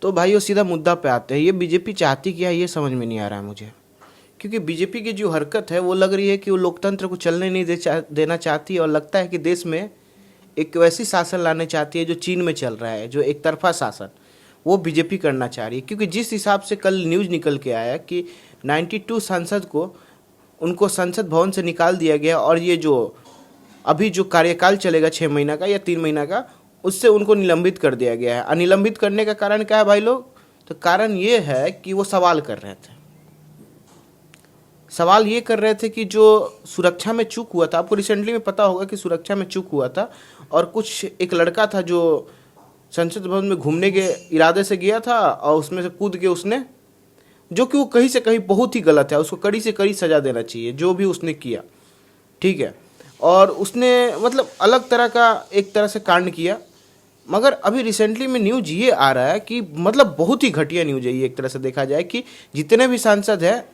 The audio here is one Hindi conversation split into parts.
तो भाइयों सीधा मुद्दा पे आते हैं, ये बीजेपी चाहती क्या है ये समझ में नहीं आ रहा है मुझे। क्योंकि बीजेपी की जो हरकत है वो लग रही है कि वो लोकतंत्र को चलने नहीं देना चाहती है, और लगता है कि देश में एक वैसी शासन लाने चाहती है जो चीन में चल रहा है, जो एक तरफा शासन वो बीजेपी करना चाह रही है। क्योंकि जिस हिसाब से कल न्यूज़ निकल के आया कि 92 सांसद को उनको संसद भवन से निकाल दिया गया, और ये जो अभी जो कार्यकाल चलेगा 6 महीना का या 3 महीना का, उससे उनको निलंबित कर दिया गया है। निलंबित करने का कारण क्या है भाई लोग? तो कारण ये है कि वो सवाल कर रहे थे। सवाल ये कर रहे थे कि जो सुरक्षा में चूक हुआ था, आपको रिसेंटली में पता होगा कि सुरक्षा में चूक हुआ था, और कुछ एक लड़का था जो संसद भवन में घूमने के इरादे से गया था और उसमें से कूद के उसने, जो कि वो कहीं से कहीं बहुत ही गलत है, उसको कड़ी से कड़ी सजा देना चाहिए जो भी उसने किया, ठीक है। और उसने मतलब अलग तरह का एक तरह से कांड किया। मगर अभी रिसेंटली में न्यूज ये आ रहा है कि मतलब बहुत ही घटिया न्यूज है ये, एक तरह से देखा जाए कि जितने भी सांसद हैं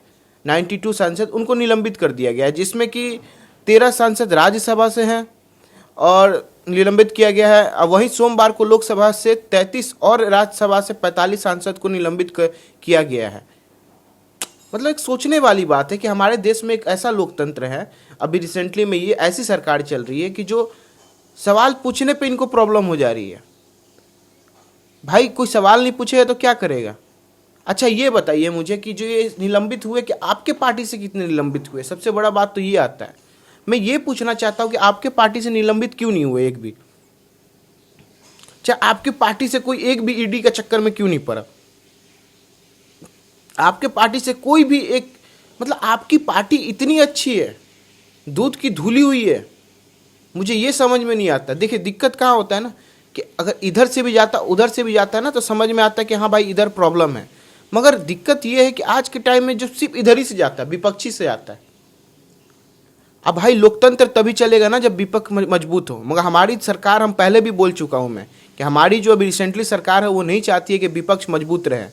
92 सांसद उनको निलंबित कर दिया गया है, जिसमें कि 13 सांसद राज्यसभा से हैं और निलंबित किया गया है। अब वहीं सोमवार को लोकसभा से 33 और राज्यसभा से 45 सांसद को निलंबित किया गया है। मतलब एक सोचने वाली बात है कि हमारे देश में एक ऐसा लोकतंत्र है, अभी रिसेंटली में ये ऐसी सरकार चल रही है कि जो सवाल पूछने पे इनको प्रॉब्लम हो जा रही है। भाई कोई सवाल नहीं पूछेगा तो क्या करेगा? अच्छा ये बताइए मुझे कि जो ये निलंबित हुए, कि आपके पार्टी से कितने निलंबित हुए? सबसे बड़ा बात तो ये आता है। मैं ये पूछना चाहता हूँ कि आपके पार्टी से निलंबित क्यों नहीं हुए एक भी? चाहे आपके पार्टी से कोई एक भी ईडी का चक्कर में क्यों नहीं पड़ा? आपके पार्टी से कोई भी एक, मतलब आपकी पार्टी इतनी अच्छी है, दूध की धुली हुई है, मुझे ये समझ में नहीं आता। देखिए दिक्कत कहाँ होता है ना, कि अगर इधर से भी जाता उधर से भी जाता है ना, तो समझ में आता है कि हाँ भाई इधर प्रॉब्लम है। मगर दिक्कत ये है कि आज के टाइम में जो सिर्फ इधर ही से जाता है, विपक्षी से आता है। अब भाई लोकतंत्र तभी चलेगा ना जब विपक्ष मजबूत हो। मगर हमारी सरकार, हम पहले भी बोल चुका हूँ मैं, कि हमारी जो अभी रिसेंटली सरकार है वो नहीं चाहती है कि विपक्ष मजबूत रहे,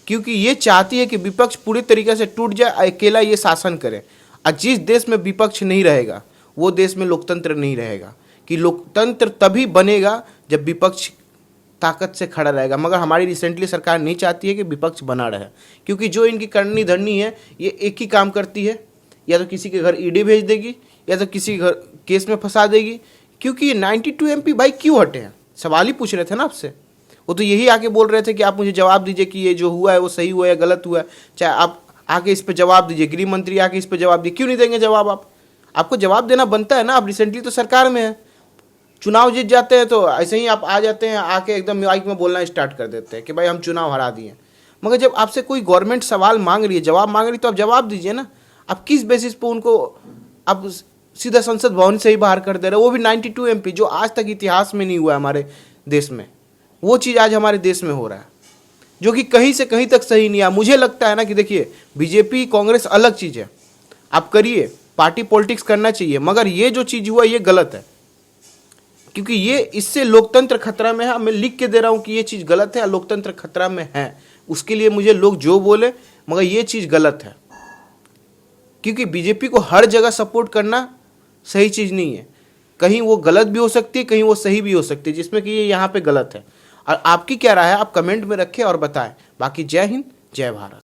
क्योंकि ये चाहती है कि विपक्ष पूरी तरीके से टूट जाए, अकेला ये शासन करे। और जिस देश में विपक्ष नहीं रहेगा वो देश में लोकतंत्र नहीं रहेगा, कि लोकतंत्र तभी बनेगा जब विपक्ष ताकत से खड़ा रहेगा। मगर हमारी रिसेंटली सरकार नहीं चाहती है कि विपक्ष बना रहे, क्योंकि जो इनकी करनी धरनी है ये एक ही काम करती है, या तो किसी के घर ईडी भेज देगी या तो किसी घर केस में फंसा देगी। क्योंकि ये 92 एमपी भाई क्यों हटे हैं? सवाल ही पूछ रहे थे ना आपसे, वो तो यही आके बोल रहे थे कि आप मुझे जवाब दीजिए कि ये जो हुआ है वो सही हुआ है या गलत हुआ है, चाहे आप आके इस पर जवाब दीजिए, गृह मंत्री आके इस पर जवाब दिए। क्यों नहीं देंगे जवाब? आपको जवाब देना बनता है ना। आप रिसेंटली तो सरकार में है, चुनाव जीत जाते हैं तो ऐसे ही आप आ जाते हैं, आके एकदम माइक में बोलना स्टार्ट कर देते हैं कि भाई हम चुनाव हरा दिए। मगर जब आपसे कोई गवर्नमेंट सवाल मांग रही है, जवाब मांग रही है, तो आप जवाब दीजिए ना। आप किस बेसिस पे उनको आप सीधा संसद भवन से ही बाहर कर दे रहे हो, वो भी 92 एमपी, जो आज तक इतिहास में नहीं हुआ हमारे देश में। वो चीज़ आज हमारे देश में हो रहा है, जो कि कहीं से कहीं तक सही नहीं है। मुझे लगता है ना कि देखिए बीजेपी कांग्रेस अलग चीज़ है, आप करिए, पार्टी पॉलिटिक्स करना चाहिए, मगर ये जो चीज़ हुआ ये गलत है। क्योंकि ये इससे लोकतंत्र खतरा में है। मैं लिख के दे रहा हूँ कि ये चीज़ गलत है, लोकतंत्र खतरा में है। उसके लिए मुझे लोग जो बोले, मगर ये चीज़ गलत है। क्योंकि बीजेपी को हर जगह सपोर्ट करना सही चीज़ नहीं है। कहीं वो गलत भी हो सकती है, कहीं वो सही भी हो सकती है, जिसमें कि ये यहाँ पे गलत है। और आपकी क्या राय है आप कमेंट में रखें और बताएं। बाकी जय हिंद, जय भारत।